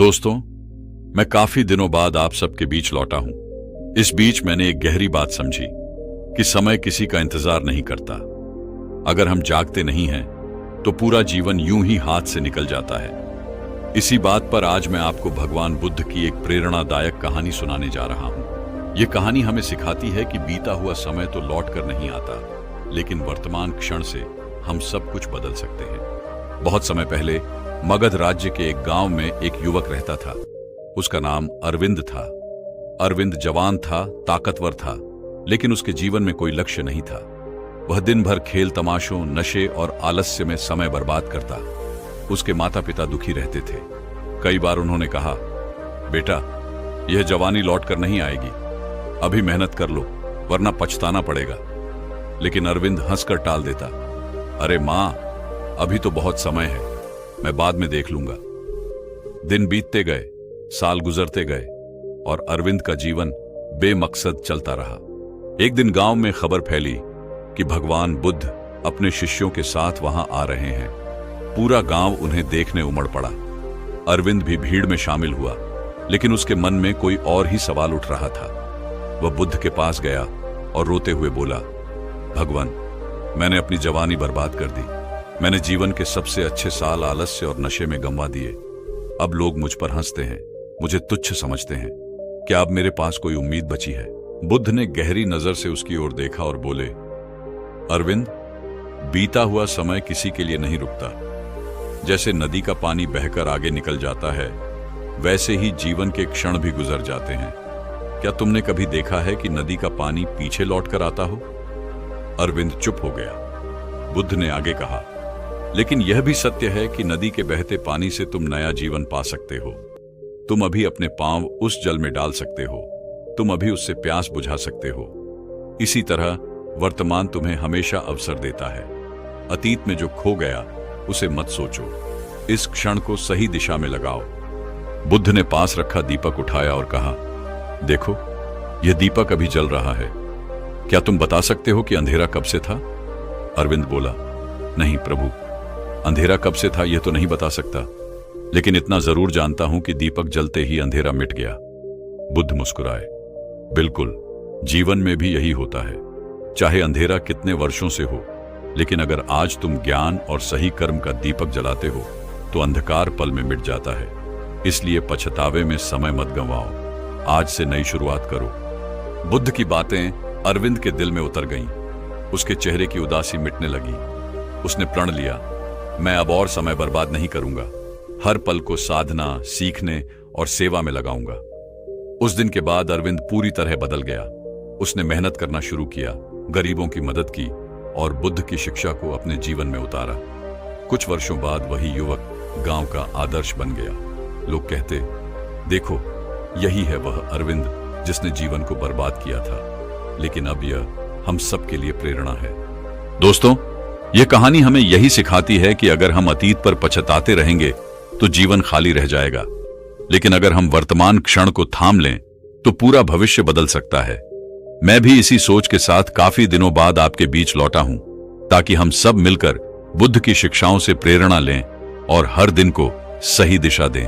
दोस्तों, मैं काफी दिनों बाद आप सबके बीच लौटा हूं। इस बीच मैंने एक गहरी बात समझी कि समय किसी का इंतजार नहीं करता। अगर हम जागते नहीं हैं तो पूरा जीवन यूं ही हाथ से निकल जाता है। इसी बात पर आज मैं आपको भगवान बुद्ध की एक प्रेरणादायक कहानी सुनाने जा रहा हूं। यह कहानी हमें सिखाती है कि बीता हुआ समय तो लौट कर नहीं आता, लेकिन वर्तमान क्षण से हम सब कुछ बदल सकते हैं। बहुत समय पहले मगध राज्य के एक गांव में एक युवक रहता था। उसका नाम अरविंद था। अरविंद जवान था, ताकतवर था, लेकिन उसके जीवन में कोई लक्ष्य नहीं था। वह दिन भर खेल तमाशों, नशे और आलस्य में समय बर्बाद करता। उसके माता पिता दुखी रहते थे। कई बार उन्होंने कहा, बेटा, यह जवानी लौट कर नहीं आएगी, अभी मेहनत कर लो वरना पछताना पड़ेगा। लेकिन अरविंद हंसकर टाल देता, अरे मां, अभी तो बहुत समय है, मैं बाद में देख लूंगा। दिन बीतते गए, साल गुजरते गए और अरविंद का जीवन बेमकसद चलता रहा। एक दिन गांव में खबर फैली कि भगवान बुद्ध अपने शिष्यों के साथ वहां आ रहे हैं। पूरा गांव उन्हें देखने उमड़ पड़ा। अरविंद भी भीड़ में शामिल हुआ, लेकिन उसके मन में कोई और ही सवाल उठ रहा था। वह बुद्ध के पास गया और रोते हुए बोला, भगवान, मैंने अपनी जवानी बर्बाद कर दी। मैंने जीवन के सबसे अच्छे साल आलस्य और नशे में गंवा दिए। अब लोग मुझ पर हंसते हैं, मुझे तुच्छ समझते हैं। क्या अब मेरे पास कोई उम्मीद बची है? बुद्ध ने गहरी नजर से उसकी ओर देखा और बोले, अरविंद, बीता हुआ समय किसी के लिए नहीं रुकता। जैसे नदी का पानी बहकर आगे निकल जाता है, वैसे ही जीवन के क्षण भी गुजर जाते हैं। क्या तुमने कभी देखा है कि नदी का पानी पीछे लौट कर आता हो? अरविंद चुप हो गया। बुद्ध ने आगे कहा, लेकिन यह भी सत्य है कि नदी के बहते पानी से तुम नया जीवन पा सकते हो। तुम अभी अपने पांव उस जल में डाल सकते हो। तुम अभी उससे प्यास बुझा सकते हो। इसी तरह वर्तमान तुम्हें हमेशा अवसर देता है। अतीत में जो खो गया उसे मत सोचो, इस क्षण को सही दिशा में लगाओ। बुद्ध ने पास रखा दीपक उठाया और कहा, देखो, यह दीपक अभी जल रहा है। क्या तुम बता सकते हो कि अंधेरा कब से था? अरविंद बोला, नहीं प्रभु, अंधेरा कब से था यह तो नहीं बता सकता, लेकिन इतना जरूर जानता हूं कि दीपक जलते ही अंधेरा मिट गया। बुद्ध मुस्कुराए, बिल्कुल, जीवन में भी यही होता है। चाहे अंधेरा कितने वर्षों से हो, लेकिन अगर आज तुम ज्ञान और सही कर्म का दीपक जलाते हो तो अंधकार पल में मिट जाता है। इसलिए पछतावे में समय मत गंवाओ, आज से नई शुरुआत करो। बुद्ध की बातें अरविंद के दिल में उतर गईं। उसके चेहरे की उदासी मिटने लगी। उसने प्रण लिया, मैं अब और समय बर्बाद नहीं करूंगा। हर पल को साधना, सीखने और सेवा में लगाऊंगा। उस दिन के बाद अरविंद पूरी तरह बदल गया। उसने मेहनत करना शुरू किया, गरीबों की मदद की और बुद्ध की शिक्षा को अपने जीवन में उतारा। कुछ वर्षों बाद वही युवक गांव का आदर्श बन गया। लोग कहते, देखो, यही है वह अरविंद जिसने जीवन को बर्बाद किया था, लेकिन अब यह हम सब के लिए प्रेरणा है। दोस्तों, यह कहानी हमें यही सिखाती है कि अगर हम अतीत पर पछताते रहेंगे तो जीवन खाली रह जाएगा, लेकिन अगर हम वर्तमान क्षण को थाम लें तो पूरा भविष्य बदल सकता है। मैं भी इसी सोच के साथ काफी दिनों बाद आपके बीच लौटा हूं, ताकि हम सब मिलकर बुद्ध की शिक्षाओं से प्रेरणा लें और हर दिन को सही दिशा दें।